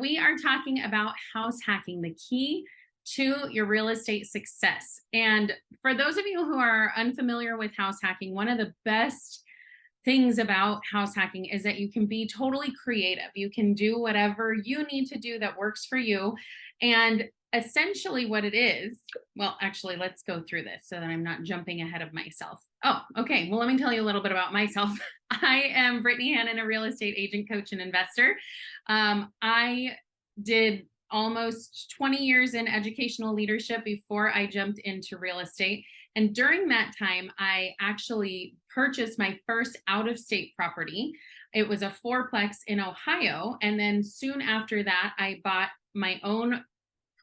We are talking about house hacking, the key to your real estate success. And for those of you who are unfamiliar with house hacking, one of the best things about house hacking is that you can be totally creative. You can do whatever you need to do that works for you. And essentially, what it is, well, actually, let's go through this so that I'm not jumping ahead of myself. Oh, okay. Well, let me tell you a little bit about myself. I am Brittany Hannon, a real estate agent, coach, and investor. I did almost 20 years in educational leadership before I jumped into real estate. And during that time, I actually purchased my first out-of-state property. It was a fourplex in Ohio. And then soon after that, I bought my own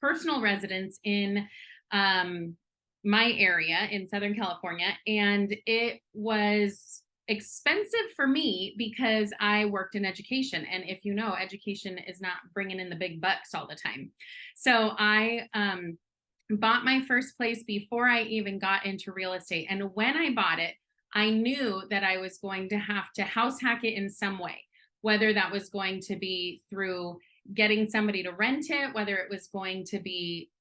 personal residence in my area in Southern California. And it was expensive for me because I worked in education. And if you know, education is not bringing in the big bucks all the time. So I bought my first place before I even got into real estate. And when I bought it, I knew that I was going to have to house hack it in some way, whether that was going to be through getting somebody to rent it, whether it was going to be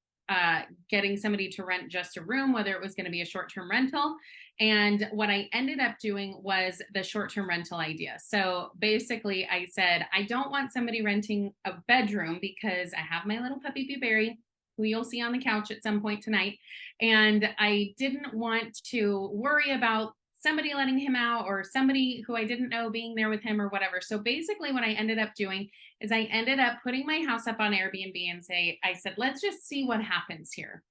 getting somebody to rent just a room, whether it was going to be a short-term rental. And what I ended up doing was the short-term rental idea. So basically I said, I don't want somebody renting a bedroom because I have my little puppy Blueberry, who you'll see on the couch at some point tonight. And I didn't want to worry about somebody letting him out or somebody who I didn't know being there with him or whatever. So basically what I ended up doing is I ended up putting my house up on Airbnb and I said, let's just see what happens here.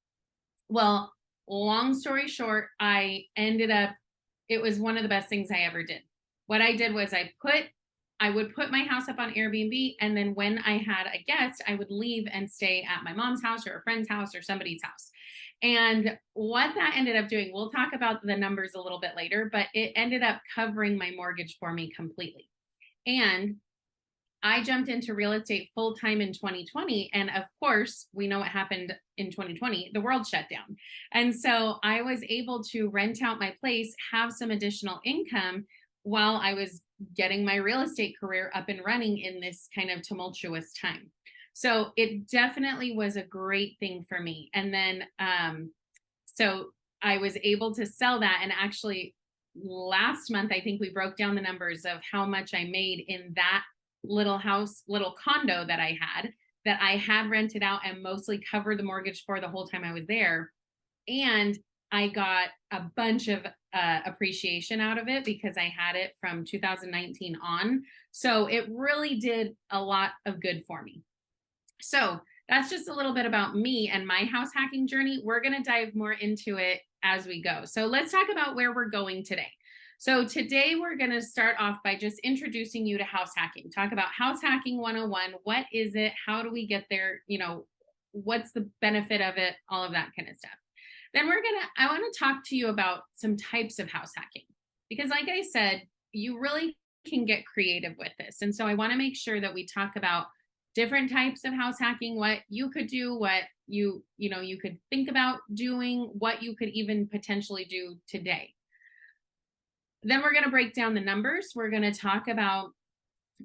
Well, long story short, it was one of the best things I ever did. What I did was I would put my house up on Airbnb, and then when I had a guest, I would leave and stay at my mom's house or a friend's house or somebody's house. And what that ended up doing, we'll talk about the numbers a little bit later, but it ended up covering my mortgage for me completely. And I jumped into real estate full time in 2020. And of course, we know what happened in 2020, the world shut down. And so I was able to rent out my place, have some additional income while I was getting my real estate career up and running in this kind of tumultuous time. So it definitely was a great thing for me. And then, so I was able to sell that. And actually last month, I think we broke down the numbers of how much I made in that little condo that I had rented out and mostly covered the mortgage for the whole time I was there. And I got a bunch of appreciation out of it because I had it from 2019 on. So it really did a lot of good for me. So that's just a little bit about me and my house hacking journey. We're going to dive more into it as we go. So let's talk about where we're going today. So today we're going to start off by just introducing you to house hacking, talk about house hacking 101. What is it? How do we get there? You know, what's the benefit of it? All of that kind of stuff. Then I want to talk to you about some types of house hacking, because like I said, you really can get creative with this. And so I want to make sure that we talk about different types of house hacking, what you could do, what you could think about doing, what you could even potentially do today. Then we're going to break down the numbers. We're going to talk about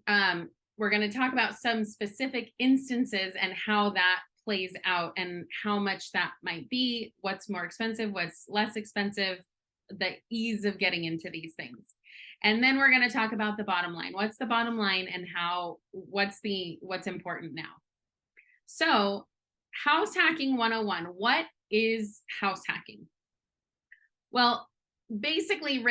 some specific instances and how that plays out and how much that might be, what's more expensive, what's less expensive, the ease of getting into these things. And then we're going to talk about the bottom line. What's the bottom line and what's important now? So house hacking 101. What is house hacking? Well, basically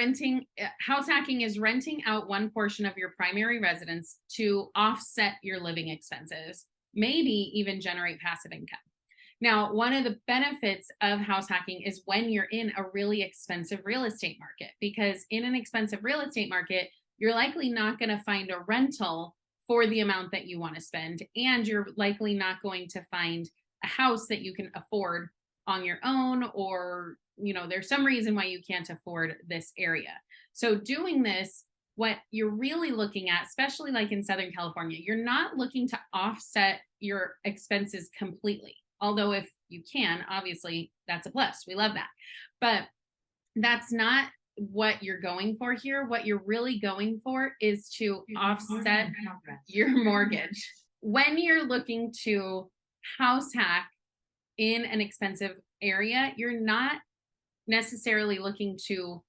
house hacking is renting out one portion of your primary residence to offset your living expenses, maybe even generate passive income. Now, one of the benefits of house hacking is when you're in a really expensive real estate market, because in an expensive real estate market, you're likely not going to find a rental for the amount that you want to spend, and you're likely not going to find a house that you can afford on your own, or there's some reason why you can't afford this area. So doing this, what you're really looking at, especially like in Southern California, you're not looking to offset your expenses completely. Although if you can, obviously that's a plus. We love that. But that's not what you're going for here. What you're really going for is to offset your mortgage. when you're looking to house hack in an expensive area, you're not necessarily looking to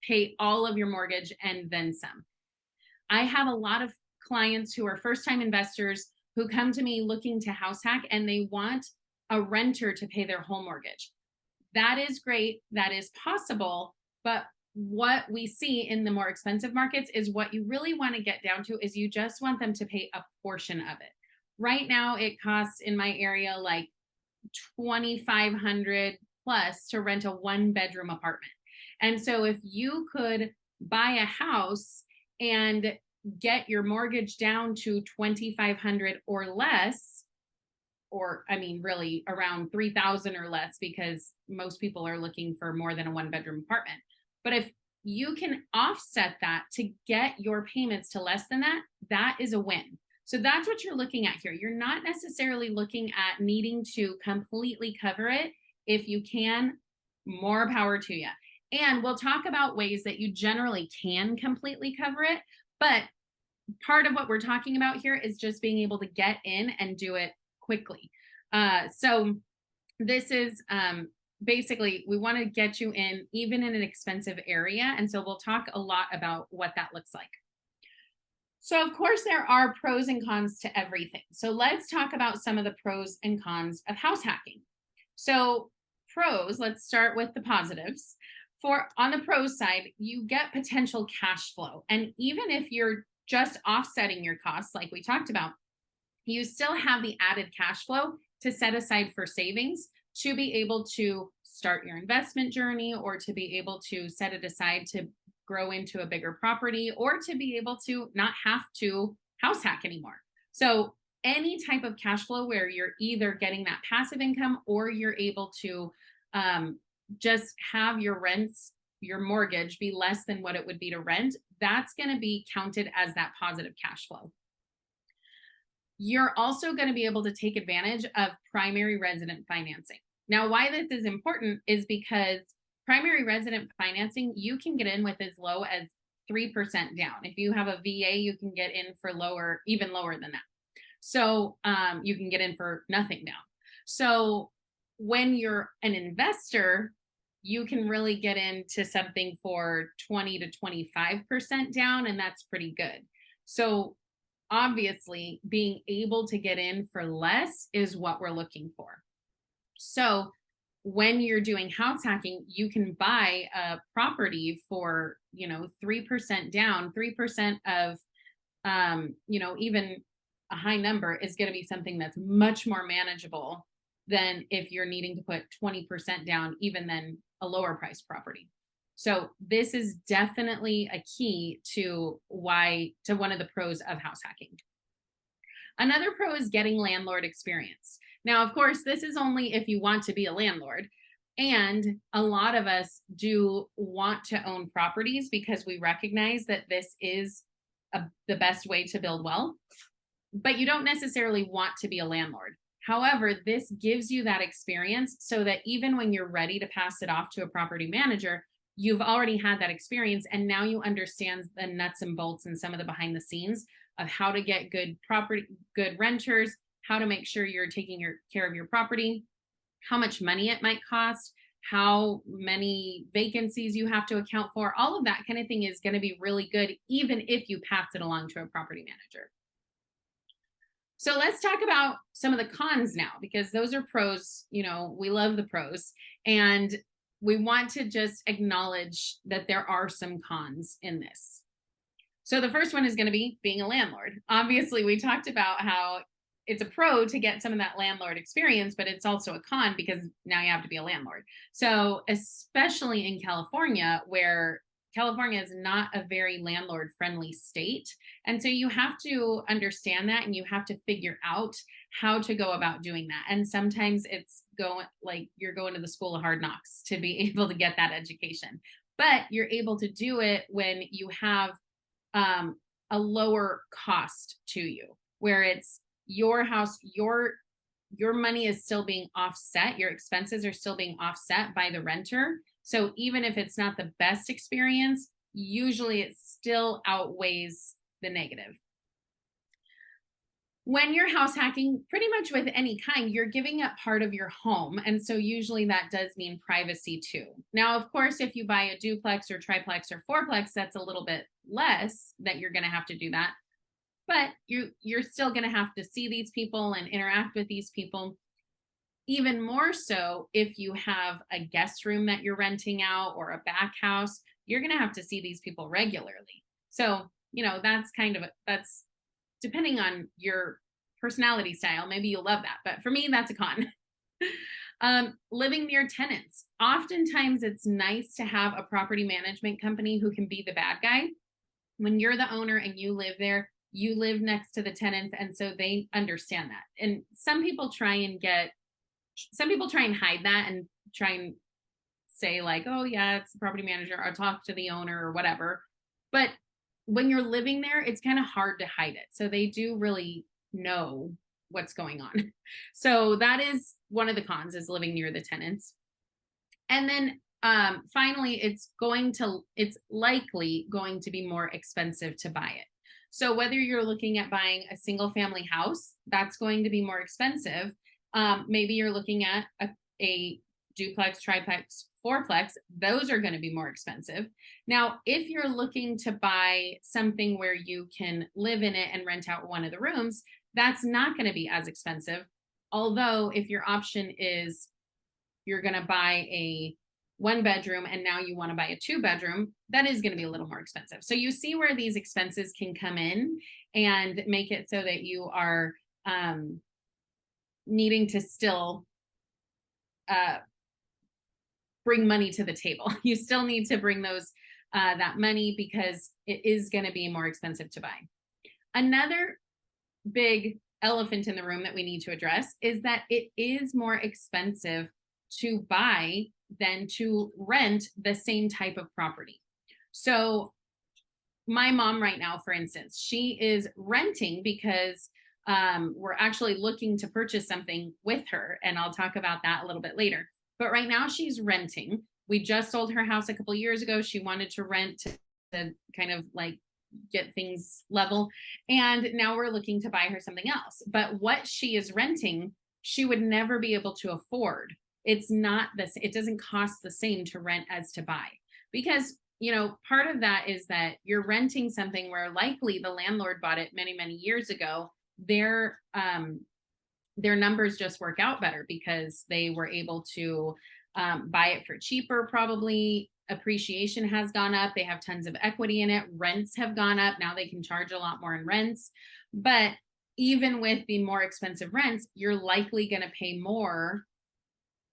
pay all of your mortgage and then some. I have a lot of clients who are first time investors who come to me looking to house hack and they want a renter to pay their whole mortgage. That is great. That is possible. But what we see in the more expensive markets is what you really want to get down to is you just want them to pay a portion of it. Right now, it costs in my area like $2,500 plus to rent a 1-bedroom apartment. And so if you could buy a house and get your mortgage down to 2,500 or less, or I mean, really around 3,000 or less, because most people are looking for more than a 1-bedroom apartment. But if you can offset that to get your payments to less than that, that is a win. So that's what you're looking at here. You're not necessarily looking at needing to completely cover it. If you can, more power to you. And we'll talk about ways that you generally can completely cover it. But part of what we're talking about here is just being able to get in and do it quickly. So this is basically, we want to get you in even in an expensive area. And so we'll talk a lot about what that looks like. So of course, there are pros and cons to everything. So let's talk about some of the pros and cons of house hacking. So pros, let's start with the positives. For on the pros side, you get potential cash flow. And even if you're just offsetting your costs, like we talked about, you still have the added cash flow to set aside for savings to be able to start your investment journey or to be able to set it aside to grow into a bigger property or to be able to not have to house hack anymore. So any type of cash flow where you're either getting that passive income or you're able to just have your rents, your mortgage be less than what it would be to rent, that's going to be counted as that positive cash flow. You're also going to be able to take advantage of primary resident financing. Now, why this is important is because primary resident financing, you can get in with as low as 3% down. If you have a VA, you can get in for lower, even lower than that. So you can get in for nothing down. So when you're an investor, you can really get into something for 20 to 25% down, and that's pretty good. So obviously, being able to get in for less is what we're looking for. So when you're doing house hacking, you can buy a property for, 3% down, 3% of, even a high number is going to be something that's much more manageable than if you're needing to put 20% down, even then a lower price property. So this is definitely a key to one of the pros of house hacking. Another pro is getting landlord experience. Now, of course, this is only if you want to be a landlord. And a lot of us do want to own properties because we recognize that this is the best way to build wealth, but you don't necessarily want to be a landlord. However, this gives you that experience so that even when you're ready to pass it off to a property manager, you've already had that experience and now you understand the nuts and bolts and some of the behind the scenes of how to get good renters, how to make sure you're taking care of your property, how much money it might cost, how many vacancies you have to account for. All of that kind of thing is going to be really good, even if you pass it along to a property manager. So let's talk about some of the cons now, because those are pros. We love the pros, and we want to just acknowledge that there are some cons in this. So the first one is going to be being a landlord. Obviously, we talked about how it's a pro to get some of that landlord experience, but it's also a con because now you have to be a landlord. So especially in California, where California is not a very landlord friendly state. And so you have to understand that and you have to figure out how to go about doing that. And sometimes it's you're going to the school of hard knocks to be able to get that education, but you're able to do it when you have a lower cost to you, where it's your house, your money is still being offset, your expenses are still being offset by the renter. So even if it's not the best experience, usually it still outweighs the negative. When you're house hacking, pretty much with any kind, you're giving up part of your home. And so usually that does mean privacy too. Now, of course, if you buy a duplex or triplex or fourplex, that's a little bit less that you're going to have to do that. But you're still going to have to see these people and interact with these people. Even more so if you have a guest room that you're renting out or a back house, you're going to have to see these people regularly. So, that's depending on your personality style. Maybe you'll love that. But for me, that's a con. Living near tenants. Oftentimes it's nice to have a property management company who can be the bad guy. When you're the owner and you live there, you live next to the tenants. And so they understand that. And some people try and hide that and try and say like, oh yeah, it's the property manager, or talk to the owner or whatever. But when you're living there, it's kind of hard to hide it. So they do really know what's going on. So that is one of the cons, is living near the tenants. And then finally, it's likely going to be more expensive to buy it. So whether you're looking at buying a single family house, that's going to be more expensive. Maybe you're looking at a duplex, triplex, fourplex, those are going to be more expensive. Now, if you're looking to buy something where you can live in it and rent out one of the rooms, that's not going to be as expensive. Although if your option is you're going to buy a 1-bedroom and now you want to buy a 2-bedroom, that is going to be a little more expensive. So you see where these expenses can come in and make it so that you are needing to still bring money to the table. You still need to bring that money because it is going to be more expensive to buy. Another big elephant in the room that we need to address is that it is more expensive to buy than to rent the same type of property. So my mom right now, for instance, she is renting because we're actually looking to purchase something with her, and I'll talk about that a little bit later. But right now she's renting. We just sold her house a couple of years ago. She wanted to rent to kind of like get things level. And now we're looking to buy her something else. But what she is renting, she would never be able to afford. It's not this, it doesn't cost the same to rent as to buy. Because, part of that is that you're renting something where likely the landlord bought it many, many years ago. Their numbers just work out better because they were able to buy it for cheaper. Probably appreciation has gone up. They have tons of equity in it. Rents have gone up. Now they can charge a lot more in rents. But even with the more expensive rents, you're likely going to pay more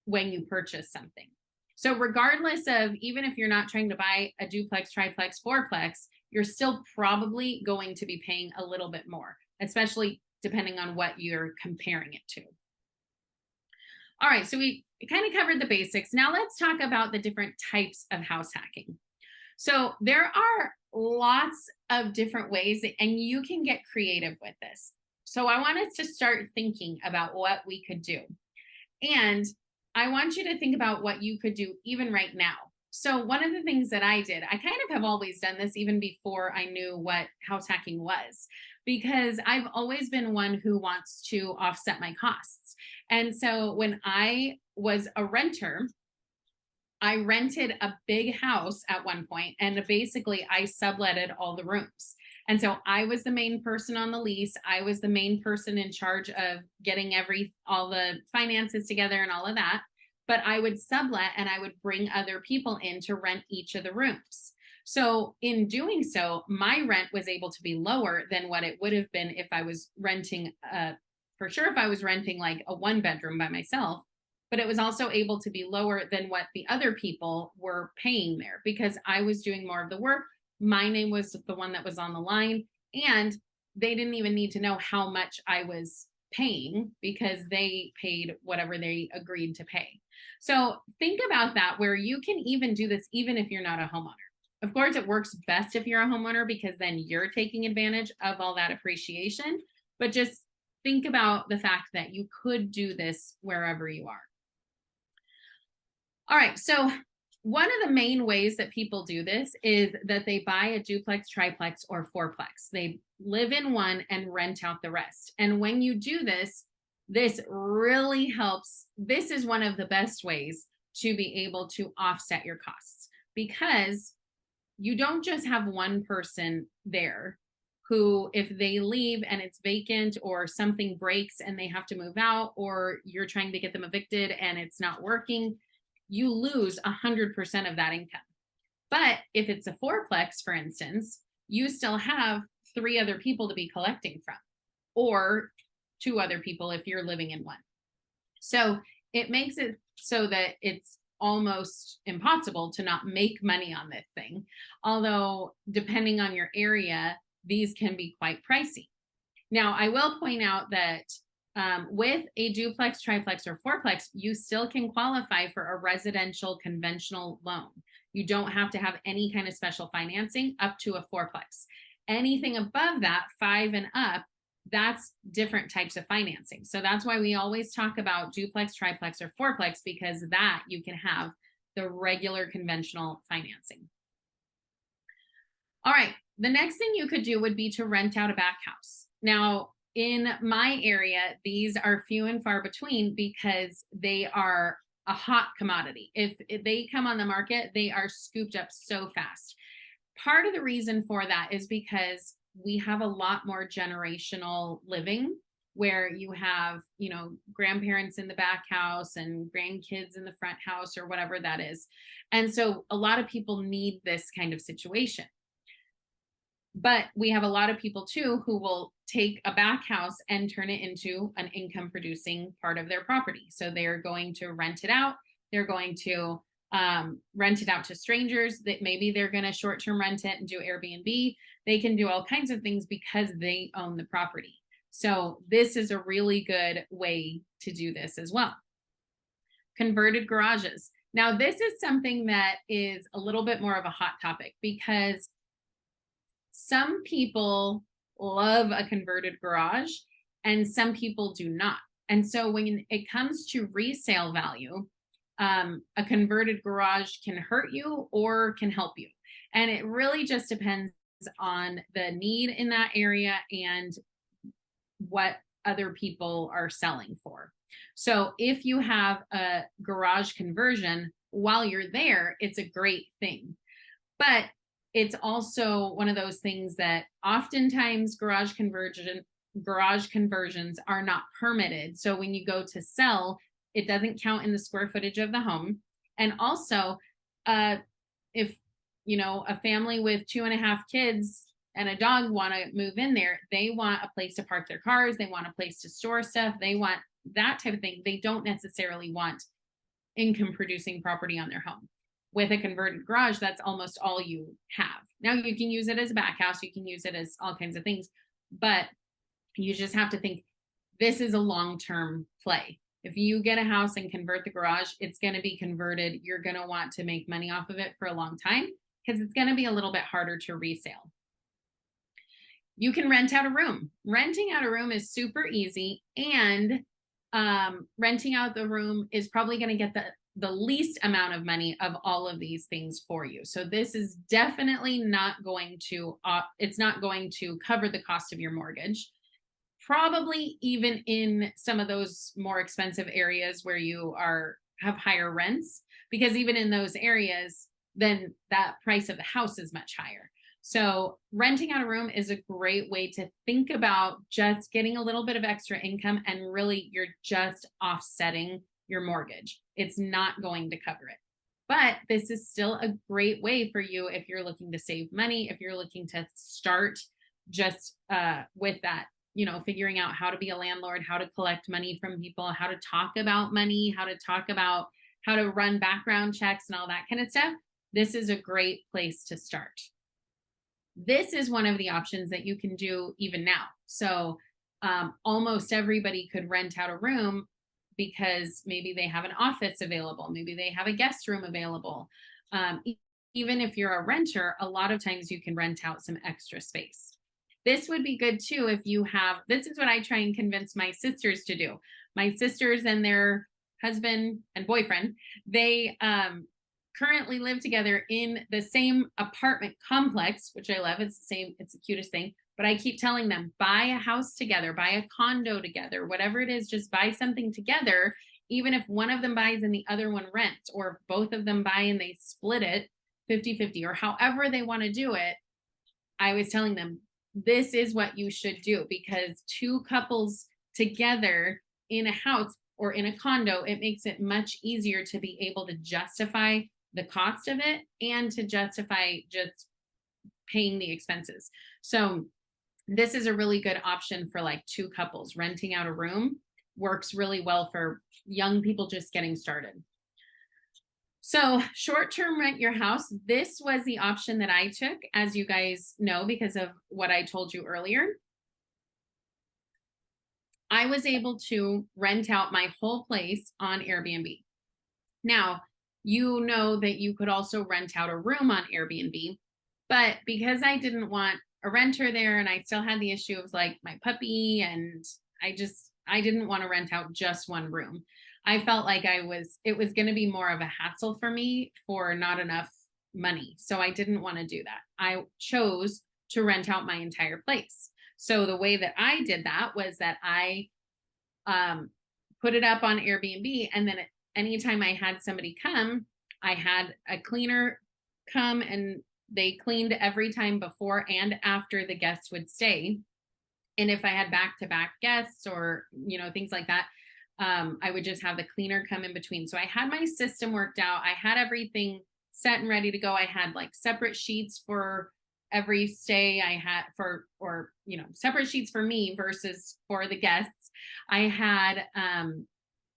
when you purchase something. So regardless of, even if you're not trying to buy a duplex, triplex, fourplex, you're still probably going to be paying a little bit more, especially depending on what you're comparing it to. All right, so we kind of covered the basics. Now let's talk about the different types of house hacking. So there are lots of different ways, and you can get creative with this. So I want us to start thinking about what we could do. And I want you to think about what you could do even right now. So one of the things that I did, I kind of have always done this even before I knew what house hacking was, because I've always been one who wants to offset my costs. And so when I was a renter, I rented a big house at one point, and basically I subletted all the rooms. And so I was the main person on the lease. I was the main person in charge of getting all the finances together and all of that. But I would sublet and I would bring other people in to rent each of the rooms. So in doing so, my rent was able to be lower than what it would have been if I was renting, for sure, if I was renting like a 1-bedroom by myself. But it was also able to be lower than what the other people were paying there, because I was doing more of the work. My name was the one that was on the line, and they didn't even need to know how much I was paying because they paid whatever they agreed to pay. So think about that, where you can even do this even if you're not a homeowner. Of course, it works best if you're a homeowner because then you're taking advantage of all that appreciation. But just think about the fact that you could do this wherever you are. All right, so one of the main ways that people do this is that they buy a duplex, triplex, or fourplex. They live in one and rent out the rest. And when you do this, this really helps. This is one of the best ways to be able to offset your costs, because you don't just have one person there who, if they leave and it's vacant or something breaks and they have to move out, or you're trying to get them evicted and it's not working, you lose 100% of that income. But if it's a fourplex, for instance, you still have 3 other people to be collecting from, or 2 other people if you're living in one. So it makes it so that it's almost impossible to not make money on this thing. Although, depending on your area, these can be quite pricey. Now, I will point out that with a duplex, triplex, or fourplex, you still can qualify for a residential conventional loan. You don't have to have any kind of special financing up to a fourplex. Anything above that, 5 and up, that's different types of financing. So that's why we always talk about duplex, triplex, or fourplex, because that you can have the regular conventional financing. All right, the next thing you could do would be to rent out a back house. Now, in my area, these are few and far between because they are a hot commodity. If they come on the market, they are scooped up so fast. Part of the reason for that is because we have a lot more generational living, where you have, grandparents in the back house and grandkids in the front house, or whatever that is. And so a lot of people need this kind of situation. But we have a lot of people too who will take a back house and turn it into an income producing part of their property. So they're going to rent it out. They're going to rent it out to strangers, that maybe they're going to short-term rent it and do Airbnb. They can do all kinds of things because they own the property. So this is a really good way to do this as well. Converted garages. Now, this is something that is a little bit more of a hot topic, because some people love a converted garage and some people do not. And so when it comes to resale value, a converted garage can hurt you or can help you. And it really just depends on the need in that area and what other people are selling for. So if you have a garage conversion while you're there, it's a great thing. But it's also one of those things that oftentimes garage conversions are not permitted. So when you go to sell, it doesn't count in the square footage of the home. And also, if a family with 2.5 kids and a dog want to move in there, they want a place to park their cars, they want a place to store stuff, they want that type of thing. They don't necessarily want income producing property on their home. With a converted garage, that's almost all you have. Now, you can use it as a back house, you can use it as all kinds of things, but you just have to think this is a long-term play. If you get a house and convert the garage, it's going to be converted. You're going to want to make money off of it for a long time, because it's going to be a little bit harder to resale. You can rent out a room. Renting out a room is super easy, and renting out the room is probably going to get the least amount of money of all of these things for you. So this is definitely not going to, it's not going to cover the cost of your mortgage. Probably even in some of those more expensive areas where you have higher rents, because even in those areas, then that price of the house is much higher. So renting out a room is a great way to think about just getting a little bit of extra income, and really you're just offsetting your mortgage. It's not going to cover it. But this is still a great way for you if you're looking to save money, if you're looking to start just with that, figuring out how to be a landlord, how to collect money from people, how to talk about money, how to talk about how to run background checks and all that kind of stuff. This is a great place to start. This is one of the options that you can do even now. So almost everybody could rent out a room, because maybe they have an office available, maybe they have a guest room available. Even if you're a renter, a lot of times you can rent out some extra space. This would be good too if you have, this is what I try and convince my sisters to do. My sisters and their husband and boyfriend, they currently live together in the same apartment complex, which I love. It's the same, it's the cutest thing. But I keep telling them, buy a house together, buy a condo together, whatever it is, just buy something together. Even if one of them buys and the other one rents, or if both of them buy and they split it 50-50, or however they want to do it, I was telling them, this is what you should do, because two couples together in a house or in a condo, it makes it much easier to be able to justify the cost of it and to justify just paying the expenses. So this is a really good option for like two couples. Renting out a room works really well for young people just getting started. So short-term rent your house. This was the option that I took, as you guys know, because of what I told you earlier. I was able to rent out my whole place on Airbnb. Now, you know that you could also rent out a room on Airbnb, but because I didn't want a renter there and I still had the issue of like my puppy, and I didn't want to rent out just one room. I felt like it was going to be more of a hassle for me for not enough money. So I didn't want to do that. I chose to rent out my entire place. So the way that I did that was that I put it up on Airbnb, and then anytime I had somebody come, I had a cleaner come, and they cleaned every time before and after the guests would stay. And if I had back-to-back guests or, you know, things like that, I would just have the cleaner come in between. So I had my system worked out. I had everything set and ready to go. I had like separate sheets for every stay I had for, or, you know, separate sheets for me versus for the guests. I had,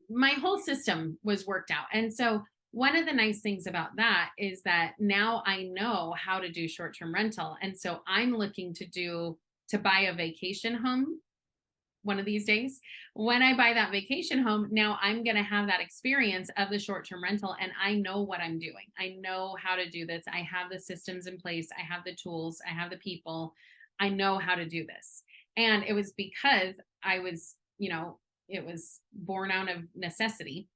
my whole system was worked out. And so one of the nice things about that is that now I know how to do short-term rental. And so I'm looking to buy a vacation home one of these days. When I buy that vacation home, now I'm going to have that experience of the short-term rental, and I know what I'm doing. I know how to do this. I have the systems in place. I have the tools. I have the people. I know how to do this. And it was because I was, you know, it was born out of necessity.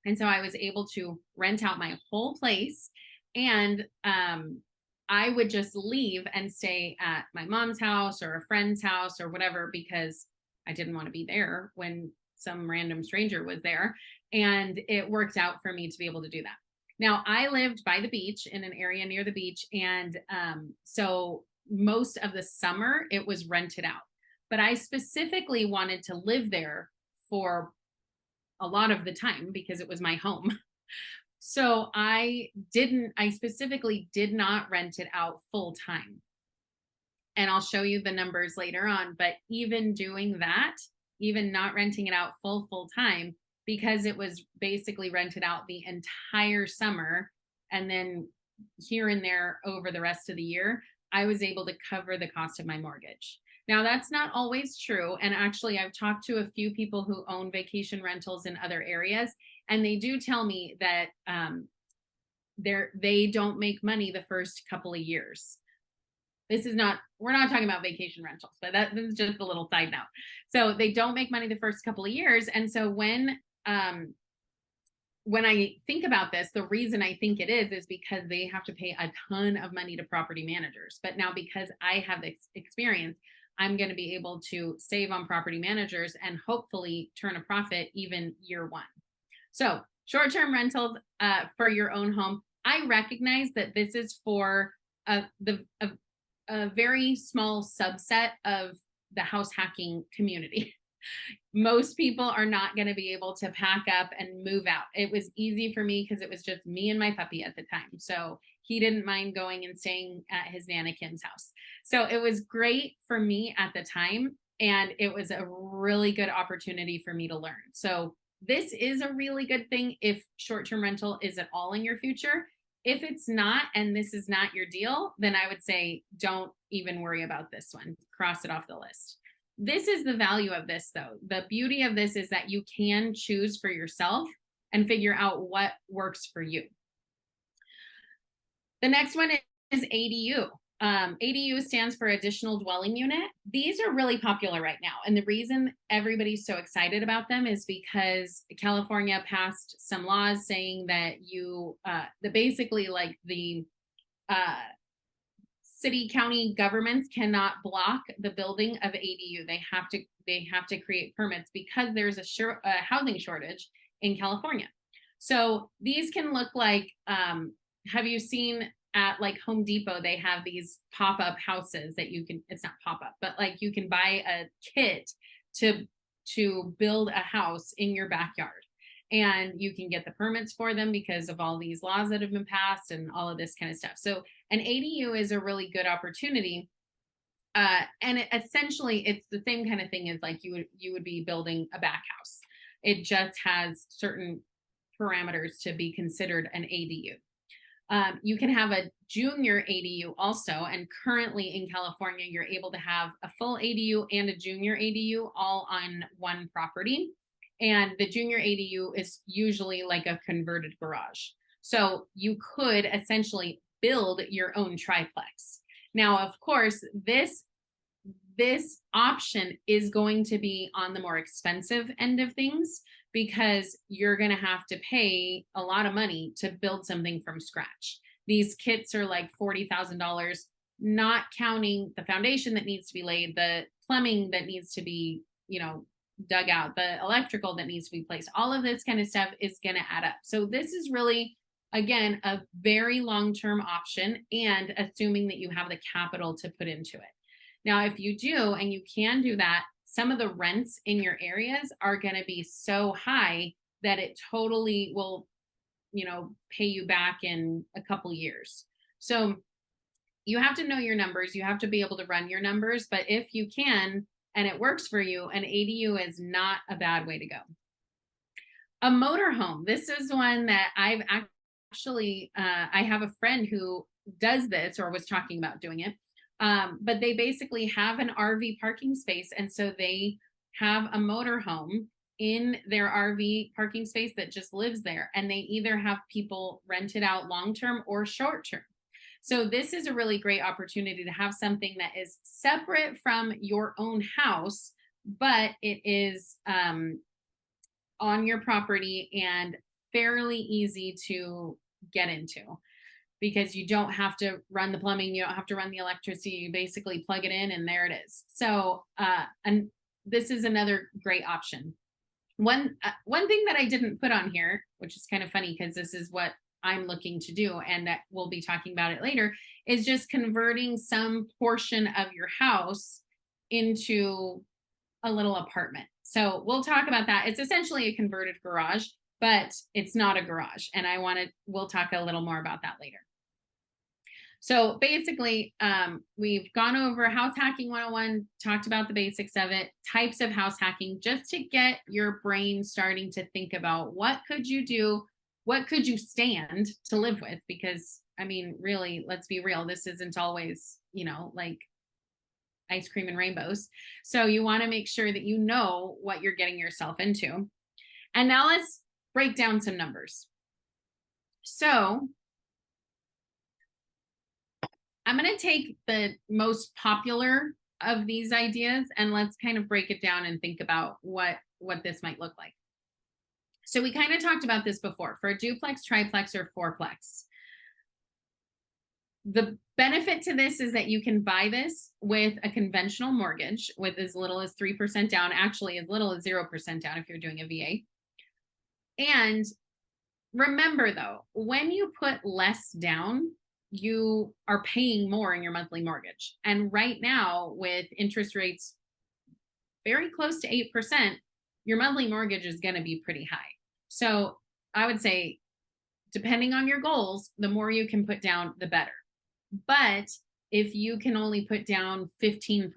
And so I was able to rent out my whole place, and I would just leave and stay at my mom's house or a friend's house or whatever, because I didn't want to be there when some random stranger was there. And it worked out for me to be able to do that. Now, I lived by the beach in an area near the beach. And so most of the summer it was rented out. But I specifically wanted to live there for a lot of the time because it was my home. So I specifically did not rent it out full time. And I'll show you the numbers later on. But even doing that, even not renting it out full time, because it was basically rented out the entire summer and then here and there over the rest of the year, I was able to cover the cost of my mortgage. Now, that's not always true. And actually, I've talked to a few people who own vacation rentals in other areas, and they do tell me that they don't make money the first couple of years. We're not talking about vacation rentals, but this is just a little side note. So they don't make money the first couple of years. And so when I think about this, the reason I think it is because they have to pay a ton of money to property managers. But now, because I have this experience, I'm going to be able to save on property managers and hopefully turn a profit even year one. So short-term rentals for your own home. I recognize that this is for a very small subset of the house hacking community. Most people are not going to be able to pack up and move out. It was easy for me because it was just me and my puppy at the time. So he didn't mind going and staying at his Nana Kim's house. So it was great for me at the time. And it was a really good opportunity for me to learn. So this is a really good thing if short-term rental is at all in your future. If it's not, and this is not your deal, then I would say don't even worry about this one. Cross it off the list. This is the value of this, though. The beauty of this is that you can choose for yourself and figure out what works for you. The next one is ADU. ADU stands for additional dwelling unit. These are really popular right now. And the reason everybody's so excited about them is because California passed some laws saying that basically like the city, county governments cannot block the building of ADU. They have to create permits because there's a housing shortage in California. So these can look like, have you seen at like Home Depot, they have these pop-up houses that you can, it's not pop-up, but like you can buy a kit to build a house in your backyard. And you can get the permits for them because of all these laws that have been passed and all of this kind of stuff. So an ADU is a really good opportunity. And essentially it's the same kind of thing as like you would be building a back house. It just has certain parameters to be considered an ADU. You can have a junior ADU also, and currently in California, you're able to have a full ADU and a junior ADU all on one property. And the junior ADU is usually like a converted garage. So you could essentially build your own triplex. Now, of course, this option is going to be on the more expensive end of things because you're going to have to pay a lot of money to build something from scratch. These kits are like $40,000, not counting the foundation that needs to be laid, the plumbing that needs to be, dug out, the electrical that needs to be placed. All of this kind of stuff is going to add up. So this is really, again, a very long-term option, and assuming that you have the capital to put into it. Now, if you do, and you can do that, some of the rents in your areas are going to be so high that it totally will, pay you back in a couple years. So you have to know your numbers. You have to be able to run your numbers. But if you can, and it works for you, an ADU is not a bad way to go. A motorhome. This is one that I've actually, I have a friend who does this or was talking about doing it. But they basically have an RV parking space. And so they have a motorhome in their RV parking space that just lives there. And they either have people rent it out long-term or short-term. So this is a really great opportunity to have something that is separate from your own house, but it is on your property and fairly easy to get into, because you don't have to run the plumbing, you don't have to run the electricity, you basically plug it in and there it is. So and this is another great option. One thing that I didn't put on here, which is kind of funny because this is what I'm looking to do, and that we'll be talking about it later, is just converting some portion of your house into a little apartment. So we'll talk about that. It's essentially a converted garage, but it's not a garage. And we'll talk a little more about that later. So basically, we've gone over House Hacking 101, talked about the basics of it, types of house hacking, just to get your brain starting to think about what could you do, what could you stand to live with? Because, I mean, really, let's be real, this isn't always, like ice cream and rainbows. So you want to make sure that you know what you're getting yourself into. And now let's break down some numbers. So I'm going to take the most popular of these ideas and let's kind of break it down and think about what this might look like. So we kind of talked about this before for a duplex, triplex, or fourplex. The benefit to this is that you can buy this with a conventional mortgage with as little as 3% down, actually as little as 0% down if you're doing a VA. And remember though, when you put less down, you are paying more in your monthly mortgage. And right now with interest rates very close to 8%, your monthly mortgage is going to be pretty high. So I would say, depending on your goals, the more you can put down, the better. But if you can only put down 15%,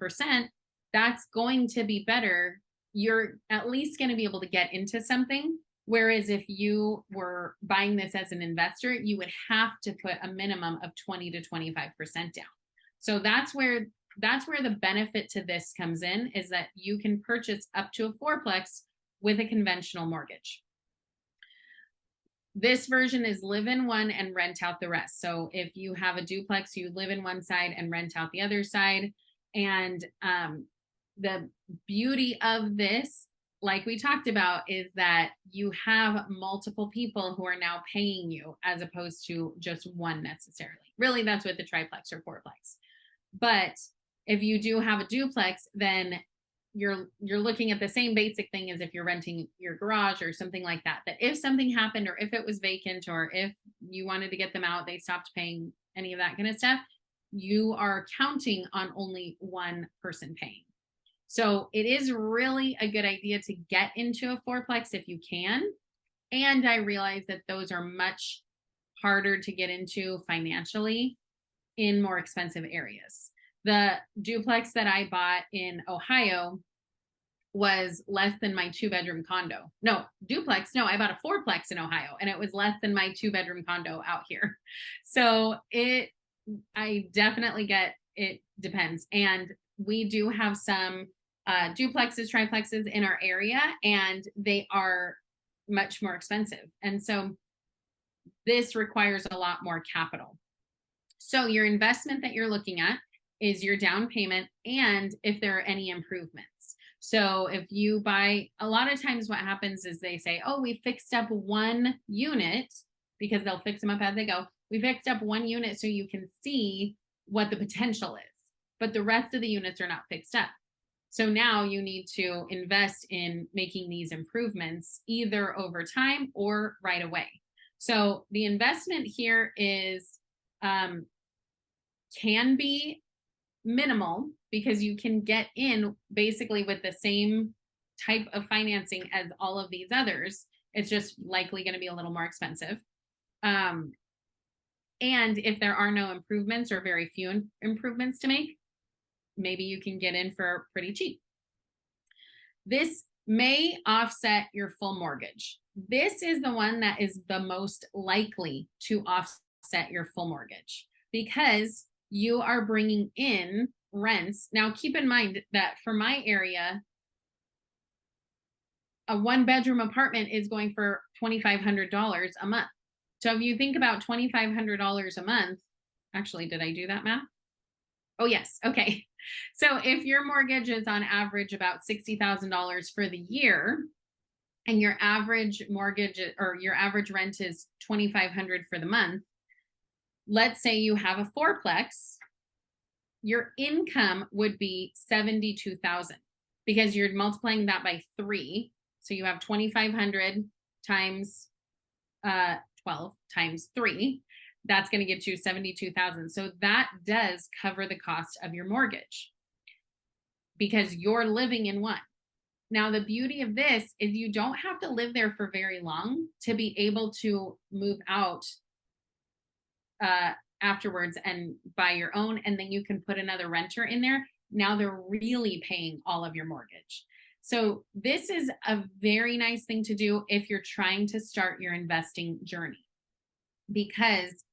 that's going to be better. You're at least going to be able to get into something. Whereas if you were buying this as an investor, you would have to put a minimum of 20 to 25% down. So that's where the benefit to this comes in, is that you can purchase up to a fourplex with a conventional mortgage. This version is live in one and rent out the rest. So if you have a duplex, you live in one side and rent out the other side. And the beauty of this, like we talked about, is that you have multiple people who are now paying you as opposed to just one necessarily. Really, that's with the triplex or fourplex. But if you do have a duplex, then you're looking at the same basic thing as if you're renting your garage or something like that. That if something happened, or if it was vacant, or if you wanted to get them out, they stopped paying, any of that kind of stuff, you are counting on only one person paying. So it is really a good idea to get into a fourplex if you can. And I realize that those are much harder to get into financially in more expensive areas. The duplex that I bought in Ohio was less than my 2-bedroom condo. No, duplex. No, I bought a fourplex in Ohio, and it was less than my 2-bedroom condo out here. So I definitely get, it depends. And we do have some duplexes, triplexes in our area, and they are much more expensive. And so this requires a lot more capital. So your investment that you're looking at is your down payment, and if there are any improvements. So if you buy, a lot of times what happens is they say, oh, we fixed up one unit, because they'll fix them up as they go. We fixed up one unit so you can see what the potential is, but the rest of the units are not fixed up. So now you need to invest in making these improvements either over time or right away. So the investment here is can be minimal, because you can get in basically with the same type of financing as all of these others. It's just likely going to be a little more expensive. And if there are no improvements or very few improvements to make, maybe you can get in for pretty cheap. This may offset your full mortgage. This is the one that is the most likely to offset your full mortgage, because you are bringing in rents. Now, keep in mind that for my area, a 1-bedroom apartment is going for $2,500 a month. So if you think about $2,500 a month, actually, did I do that math? Oh, yes. Okay. So if your mortgage is on average about $60,000 for the year, and your average mortgage or your average rent is $2,500 for the month, let's say you have a fourplex, your income would be $72,000, because you're multiplying that by 3. So you have 2,500 times 12 times 3. That's going to get you 72,000. So that does cover the cost of your mortgage, because you're living in one. Now, the beauty of this is you don't have to live there for very long to be able to move out afterwards and buy your own, and then you can put another renter in there. Now they're really paying all of your mortgage. So this is a very nice thing to do if you're trying to start your investing journey, because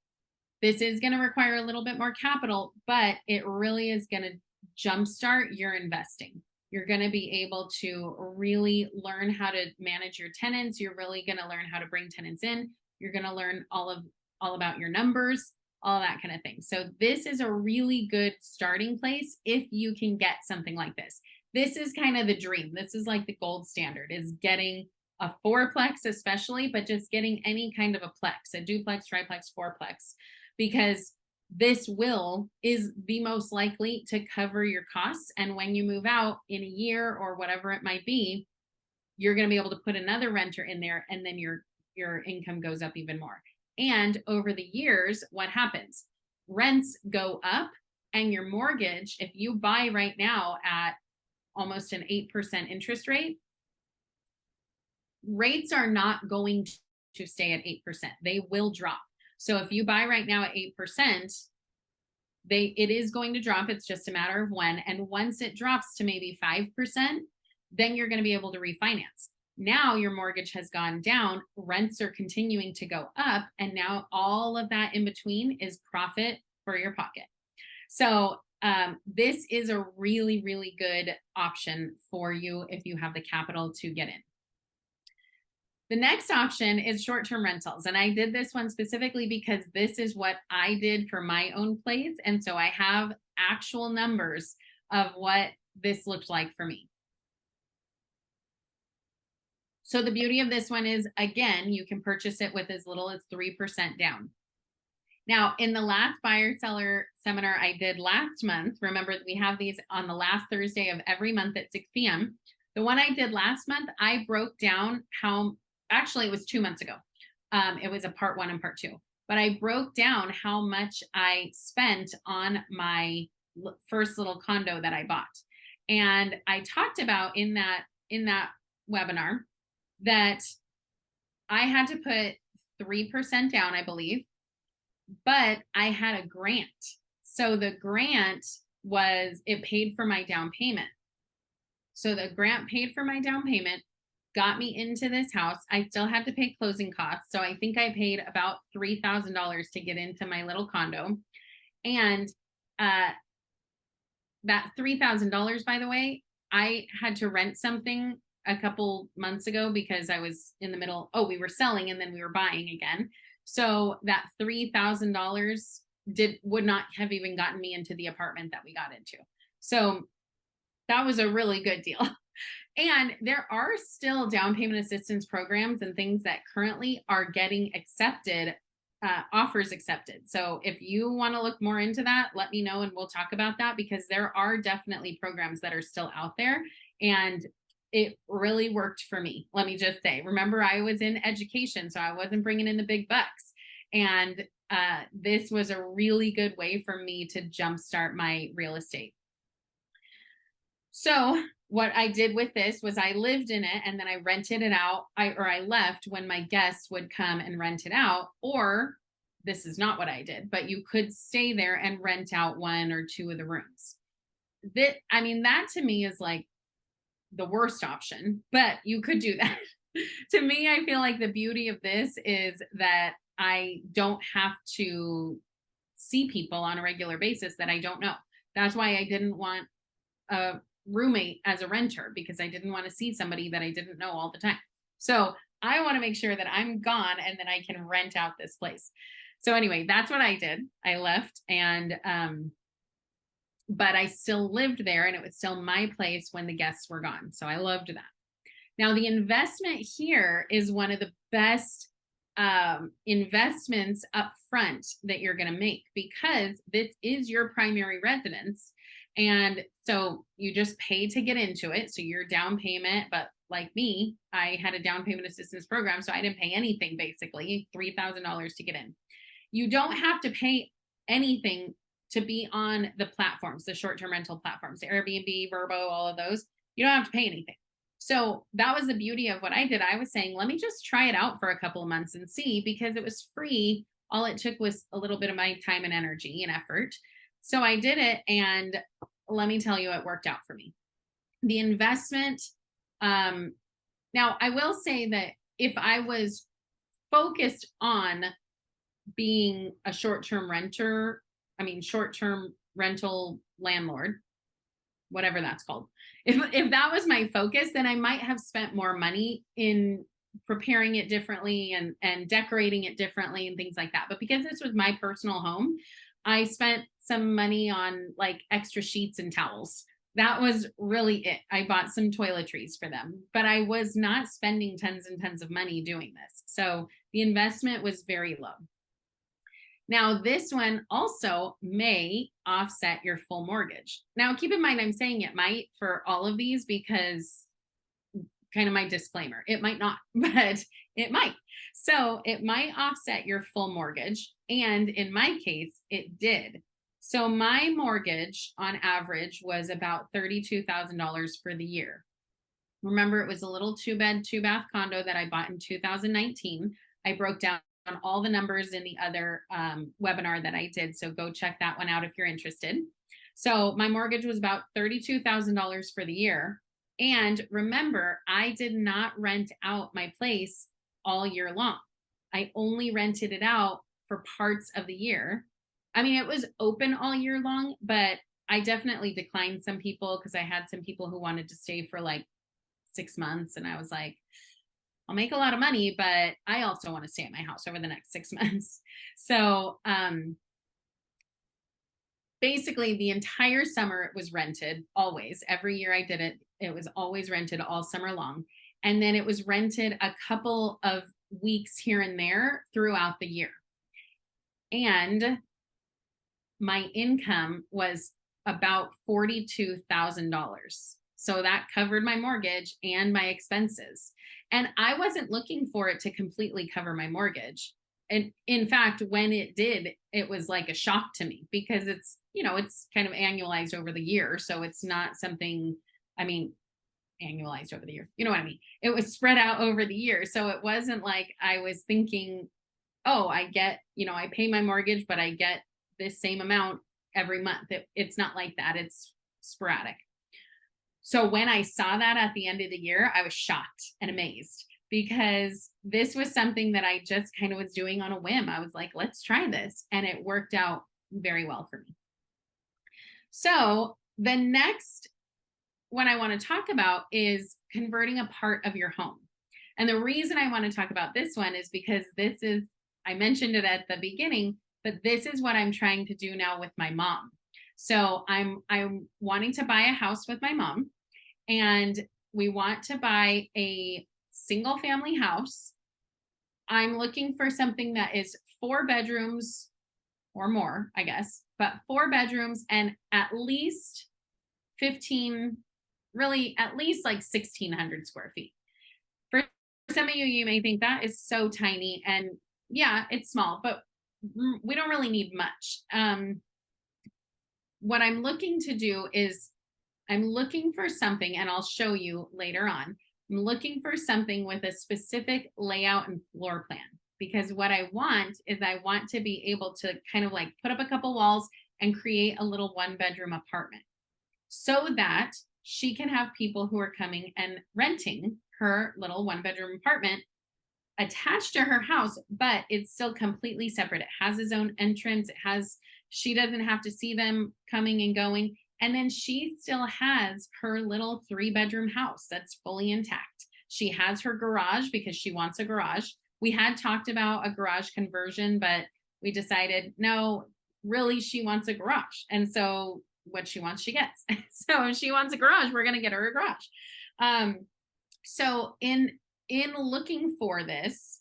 this is going to require a little bit more capital, but it really is going to jumpstart your investing. You're going to be able to really learn how to manage your tenants. You're really going to learn how to bring tenants in. You're going to learn all about your numbers, all of that kind of thing. So this is a really good starting place if you can get something like this. This is kind of the dream. This is like the gold standard, is getting a fourplex especially, but just getting any kind of a plex, a duplex, triplex, fourplex, because this is the most likely to cover your costs. And when you move out in a year or whatever it might be, you're going to be able to put another renter in there, and then your income goes up even more. And over the years, what happens? Rents go up, and your mortgage, if you buy right now at almost an 8% interest rate, rates are not going to stay at 8%. They will drop. So if you buy right now at 8%, it is going to drop. It's just a matter of when. And once it drops to maybe 5%, then you're going to be able to refinance. Now your mortgage has gone down, rents are continuing to go up, and now all of that in between is profit for your pocket. So this is a really, really good option for you if you have the capital to get in. The next option is short-term rentals. And I did this one specifically because this is what I did for my own place. And so I have actual numbers of what this looked like for me. So the beauty of this one is, again, you can purchase it with as little as 3% down. Now, in the last buyer seller seminar I did last month, remember we have these on the last Thursday of every month at 6 p.m. The one I did last month, I broke down how, actually it was 2 months ago. It was a part one and part two, but I broke down how much I spent on my first little condo that I bought. And I talked about in that webinar that I had to put 3% down, I believe, but I had a grant. So the grant it paid for my down payment. So the grant paid for my down payment, got me into this house. I still had to pay closing costs. So I think I paid about $3,000 to get into my little condo. And that $3,000, by the way, I had to rent something a couple months ago because I was in the middle. Oh, we were selling and then we were buying again. So that $3,000 would not have even gotten me into the apartment that we got into. So that was a really good deal. And there are still down payment assistance programs and things that currently are getting accepted, offers accepted. So if you want to look more into that, let me know and we'll talk about that, because there are definitely programs that are still out there. And it really worked for me. Let me just say, remember, I was in education, so I wasn't bringing in the big bucks. And this was a really good way for me to jumpstart my real estate. So what I did with this was I lived in it and then I rented it out, I left when my guests would come and rent it out. Or this is not what I did, but you could stay there and rent out 1 or 2 of the rooms. That to me is like the worst option, but you could do that. To me, I feel like the beauty of this is that I don't have to see people on a regular basis that I don't know. That's why I didn't want a roommate as a renter, because I didn't want to see somebody that I didn't know all the time. So I want to make sure that I'm gone and then I can rent out this place. So anyway, that's what I did. I left, and but I still lived there and it was still my place when the guests were gone. So I loved that. Now the investment here is one of the best investments up front that you're going to make, because this is your primary residence. And so you just pay to get into it. So your down payment, but like me, I had a down payment assistance program, so I didn't pay anything, basically $3,000 to get in. You don't have to pay anything to be on the platforms, the short-term rental platforms, Airbnb, Vrbo, all of those. You don't have to pay anything. So that was the beauty of what I did. I was saying, let me just try it out for a couple of months and see, because it was free. All it took was a little bit of my time and energy and effort. So I did it, and let me tell you, it worked out for me. The investment, now I will say that if I was focused on being a short-term rental landlord, whatever that's called. If that was my focus, then I might have spent more money in preparing it differently and decorating it differently and things like that. But because this was my personal home, I spent some money on like extra sheets and towels. That was really it. I bought some toiletries for them, but I was not spending tons and tons of money doing this. So the investment was very low. Now, this one also may offset your full mortgage. Now, keep in mind, I'm saying it might for all of these because kind of my disclaimer, it might not, but it might. So it might offset your full mortgage. And in my case, it did. So my mortgage on average was about $32,000 for the year. Remember, it was a little 2-bed, 2-bath condo that I bought in 2019. I broke down on all the numbers in the other webinar that I did. So go check that one out if you're interested. So my mortgage was about $32,000 for the year. And remember, I did not rent out my place all year long. I only rented it out for parts of the year. I mean, it was open all year long, but I definitely declined some people because I had some people who wanted to stay for like 6 months. And I was like, I'll make a lot of money, but I also want to stay at my house over the next 6 months. So basically the entire summer it was rented always. Every year I did it, it was always rented all summer long. And then it was rented a couple of weeks here and there throughout the year. and my income was about $42,000. So that covered my mortgage and my expenses. And I wasn't looking for it to completely cover my mortgage. And in fact, when it did, it was like a shock to me because it's, it's kind of annualized over the year. So it's not something, I mean, annualized over the year. You know what I mean? It was spread out over the year. So it wasn't like I was thinking, oh, I get, I pay my mortgage, but I get this same amount every month. It's not like that. It's sporadic. So when I saw that at the end of the year, I was shocked and amazed because this was something that I just kind of was doing on a whim. I was like, let's try this. And it worked out very well for me. So the next one I want to talk about is converting a part of your home. And the reason I want to talk about this one is because I mentioned it at the beginning, but this is what I'm trying to do now with my mom. So I'm wanting to buy a house with my mom, and we want to buy a single family house. I'm looking for something that is 4 bedrooms or more, I guess, but 4 bedrooms and at least 15, really at least like 1,600 square feet. For some of you, you may think that is so tiny, and yeah, it's small, but we don't really need much. What I'm looking to do is I'm looking for something, and I'll show you later on. I'm looking for something with a specific layout and floor plan, because what I want is I want to be able to kind of like put up a couple walls and create a little 1-bedroom apartment so that she can have people who are coming and renting her little 1-bedroom apartment attached to her house, but it's still completely separate. It has its own entrance. She doesn't have to see them coming and going. And then she still has her little 3-bedroom house that's fully intact. She has her garage because she wants a garage. We had talked about a garage conversion, but we decided, no, really, she wants a garage. And so what she wants, she gets. So if she wants a garage, we're going to get her a garage. So in looking for this,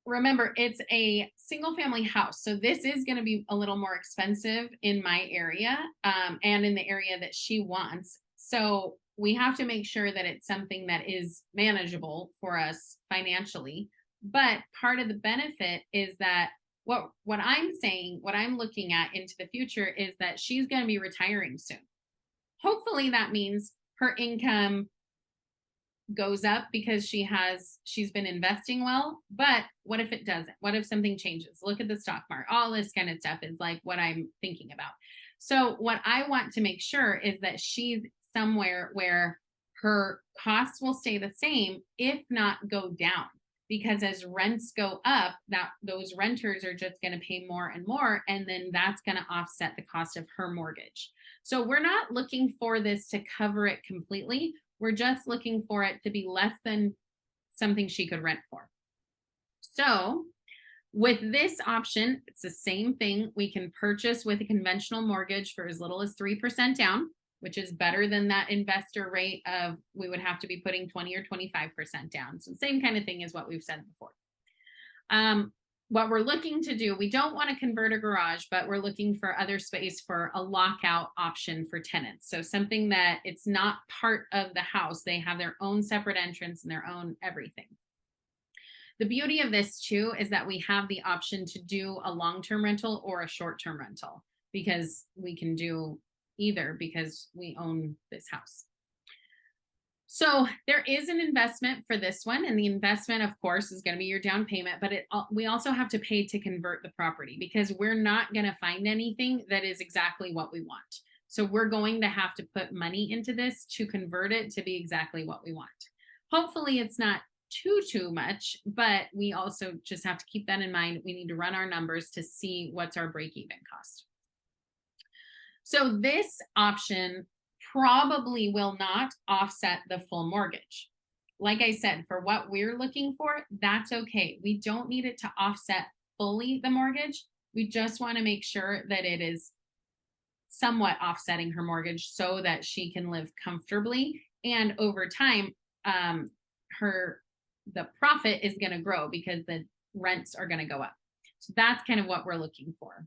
remember, it's a single family house. So this is going to be a little more expensive in my area and in the area that she wants. So we have to make sure that it's something that is manageable for us financially. But part of the benefit is that what I'm saying, what I'm looking at into the future is that she's going to be retiring soon. Hopefully that means her income goes up because she's been investing well. But what if it doesn't? What if something changes? Look at the stock market. All this kind of stuff is like what I'm thinking about. So what I want to make sure is that she's somewhere where her costs will stay the same, if not go down. Because as rents go up, those renters are just going to pay more and more, and then that's going to offset the cost of her mortgage. So we're not looking for this to cover it completely. We're just looking for it to be less than something she could rent for. So with this option, it's the same thing. We can purchase with a conventional mortgage for as little as 3% down, which is better than that investor rate of we would have to be putting 20 or 25% down. So same kind of thing as what we've said before. What we're looking to do, we don't want to convert a garage, but we're looking for other space for a lockout option for tenants. So something that it's not part of the house. They have their own separate entrance and their own everything. The beauty of this too is that we have the option to do a long-term rental or a short-term rental, because we can do either because we own this house. So there is an investment for this one, and the investment, of course, is going to be your down payment, but we also have to pay to convert the property, because we're not going to find anything that is exactly what we want. So we're going to have to put money into this to convert it to be exactly what we want. Hopefully it's not too much, but we also just have to keep that in mind. We need to run our numbers to see what's our break-even cost. So this option probably will not offset the full mortgage. Like I said, for what we're looking for, that's okay. We don't need it to offset fully the mortgage. We just want to make sure that it is somewhat offsetting her mortgage so that she can live comfortably. And over time, the profit is going to grow because the rents are going to go up. So that's kind of what we're looking for.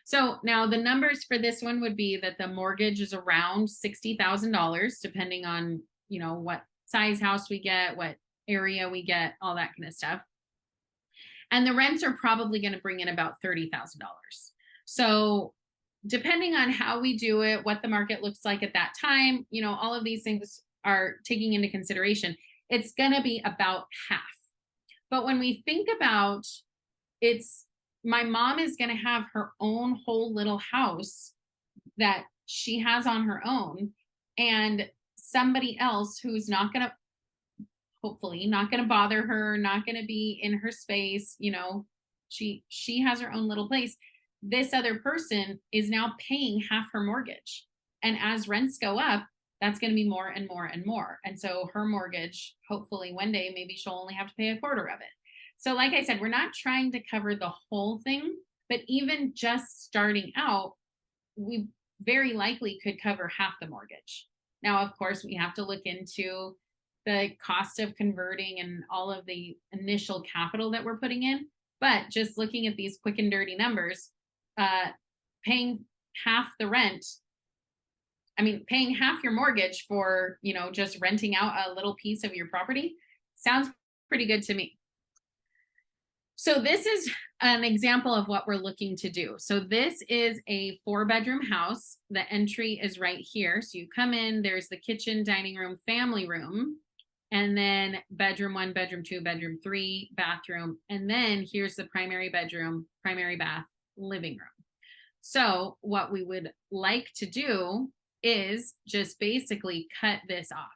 So now the numbers for this one would be that the mortgage is around $60,000, depending on, you know, what size house we get, what area we get, all that kind of stuff. And the rents are probably going to bring in about $30,000. So depending on how we do it, what the market looks like at that time, you know, all of these things are taking into consideration. It's going to be about half. But when we think about my mom is going to have her own whole little house that she has on her own, and somebody else who's not going to, hopefully not going to bother her, not going to be in her space, you know, she has her own little place. This other person is now paying half her mortgage. And as rents go up, that's going to be more and more and more. And so her mortgage, hopefully one day, maybe she'll only have to pay a quarter of it. So like I said, we're not trying to cover the whole thing, but even just starting out, we very likely could cover half the mortgage. Now, of course, we have to look into the cost of converting and all of the initial capital that we're putting in. But just looking at these quick and dirty numbers, paying half the rent, paying half your mortgage for, you know, just renting out a little piece of your property sounds pretty good to me. So this is an example of what we're looking to do. So this is a 4-bedroom house. The entry is right here. So you come in, there's the kitchen, dining room, family room, and then bedroom 1, bedroom 2, bedroom 3, bathroom. And then here's the primary bedroom, primary bath, living room. So what we would like to do is just basically cut this off.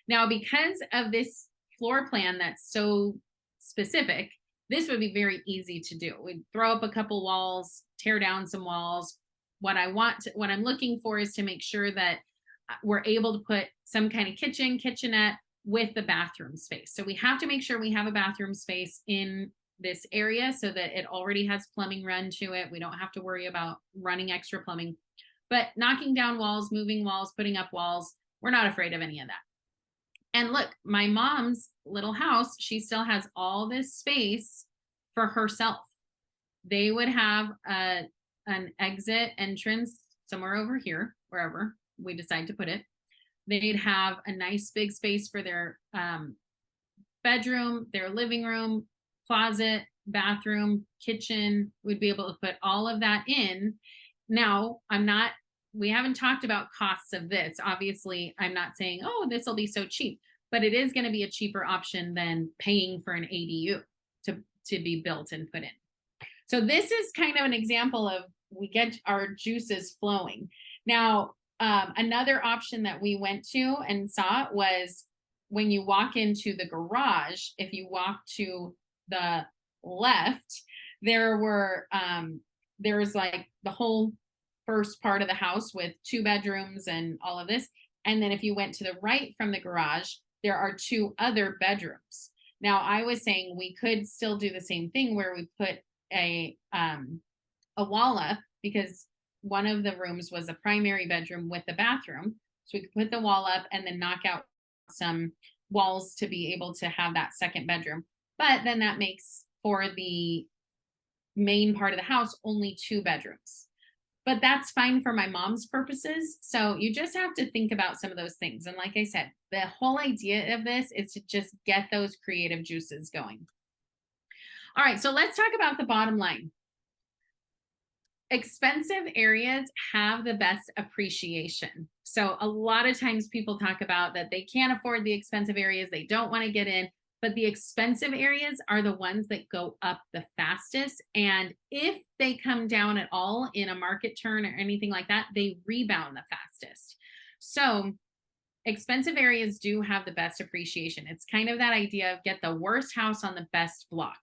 Now, because of this floor plan that's so specific, this would be very easy to do. We'd throw up a couple walls, tear down some walls. What I'm looking for is to make sure that we're able to put some kind of kitchenette with the bathroom space. So we have to make sure we have a bathroom space in this area so that it already has plumbing run to it. We don't have to worry about running extra plumbing. But knocking down walls, moving walls, putting up walls, we're not afraid of any of that. And look, my mom's little house, she still has all this space for herself. They would have an exit entrance somewhere over here, wherever we decide to put it. They'd have a nice big space for their bedroom, their living room, closet, bathroom, kitchen. We'd be able to put all of that in. Now, we haven't talked about costs of this. Obviously, I'm not saying, oh, this will be so cheap, but it is going to be a cheaper option than paying for an ADU to be built and put in. So this is kind of an example of we get our juices flowing. Now, another option that we went to and saw was when you walk into the garage, if you walk to the left, there was like the whole first part of the house with 2 bedrooms and all of this. And then if you went to the right from the garage, there are 2 other bedrooms. Now, I was saying we could still do the same thing where we put a wall up, because one of the rooms was a primary bedroom with a bathroom. So we could put the wall up and then knock out some walls to be able to have that second bedroom. But then that makes for the main part of the house only 2 bedrooms. But that's fine for my mom's purposes. So you just have to think about some of those things. And like I said, the whole idea of this is to just get those creative juices going. All right, so let's talk about the bottom line. Expensive areas have the best appreciation. So a lot of times people talk about that they can't afford the expensive areas, they don't want to get in, but the expensive areas are the ones that go up the fastest. And if they come down at all in a market turn or anything like that, they rebound the fastest. So expensive areas do have the best appreciation. It's kind of that idea of get the worst house on the best block.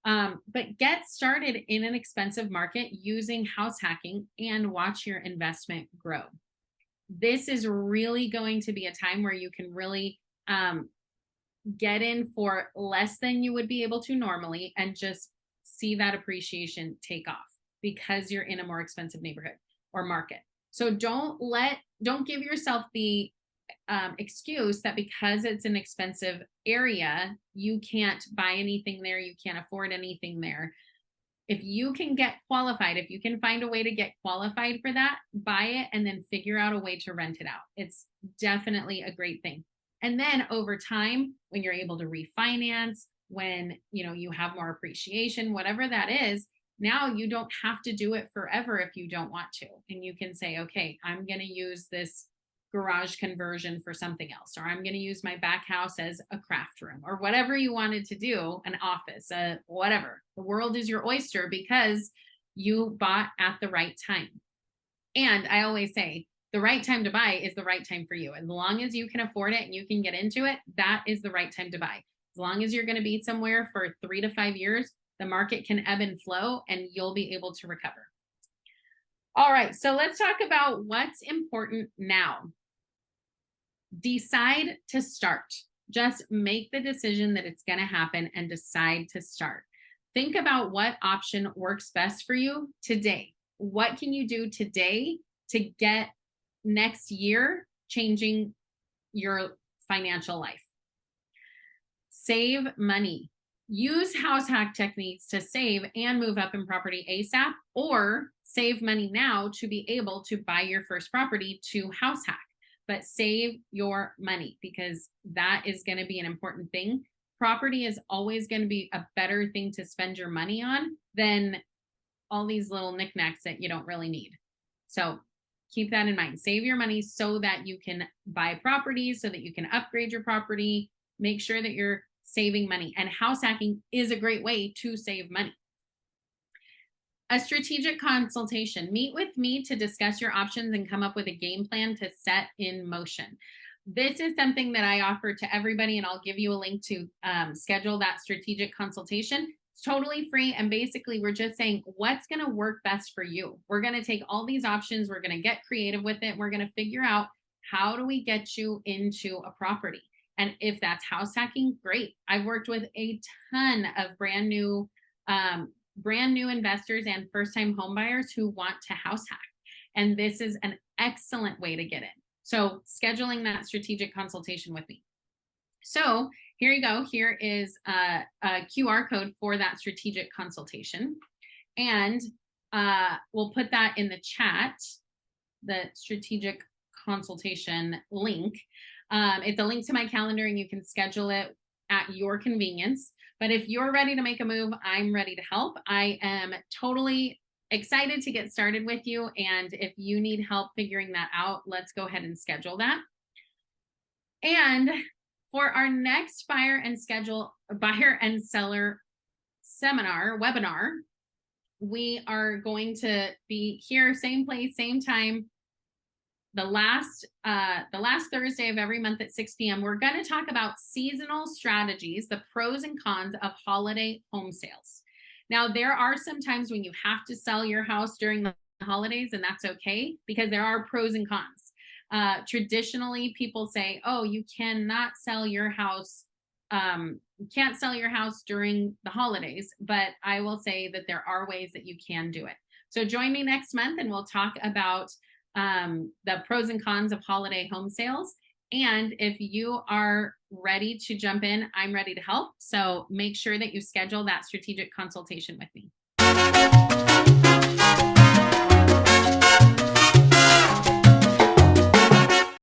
But get started in an expensive market using house hacking and watch your investment grow. This is really going to be a time where you can really get in for less than you would be able to normally and just see that appreciation take off because you're in a more expensive neighborhood or market. So don't give yourself the excuse that because it's an expensive area, you can't buy anything there, you can't afford anything there. If you can get qualified, if you can find a way to get qualified for that, buy it and then figure out a way to rent it out. It's definitely a great thing. And then over time, when you're able to refinance, when you have more appreciation, whatever that is, now you don't have to do it forever if you don't want to. And you can say, okay, I'm going to use this garage conversion for something else, or I'm going to use my back house as a craft room, or whatever you wanted to do, an office, whatever. The world is your oyster because you bought at the right time. And I always say, the right time to buy is the right time for you. As long as you can afford it and you can get into it, that is the right time to buy. As long as you're going to be somewhere for 3 to 5 years, the market can ebb and flow and you'll be able to recover. All right, so let's talk about what's important now. Decide to start. Just make the decision that it's going to happen and decide to start. Think about what option works best for you today. What can you do today to get next year changing your financial life? Save money. Use house hack techniques to save and move up in property ASAP, or save money now to be able to buy your first property to house hack. But save your money, because that is going to be an important thing. Property is always going to be a better thing to spend your money on than all these little knickknacks that you don't really need. So keep that in mind. Save your money so that you can buy properties, so that you can upgrade your property. Make sure that you're saving money. And house hacking is a great way to save money. A strategic consultation. Meet with me to discuss your options and come up with a game plan to set in motion. This is something that I offer to everybody, and I'll give you a link to schedule that strategic consultation. It's totally free, and basically we're just saying what's going to work best for you. We're going to take all these options, we're going to get creative with it, we're going to figure out how do we get you into a property. And if that's house hacking, great. I've worked with a ton of brand new investors and first-time home buyers who want to house hack. And this is an excellent way to get in. So scheduling that strategic consultation with me. So here you go. Here is a QR code for that strategic consultation. And we'll put that in the chat, the strategic consultation link. It's a link to my calendar, and you can schedule it at your convenience. But if you're ready to make a move, I'm ready to help. I am totally excited to get started with you. And if you need help figuring that out, let's go ahead and schedule that. And for our next buyer and seller webinar, we are going to be here, same place, same time, the last Thursday of every month at 6 p.m. We're going to talk about seasonal strategies, the pros and cons of holiday home sales. Now, there are some times when you have to sell your house during the holidays, and that's okay, because there are pros and cons. Traditionally, people say, oh, you cannot sell your house. You can't sell your house during the holidays, but I will say that there are ways that you can do it. So join me next month, and we'll talk about the pros and cons of holiday home sales. And if you are ready to jump in, I'm ready to help. So make sure that you schedule that strategic consultation with me.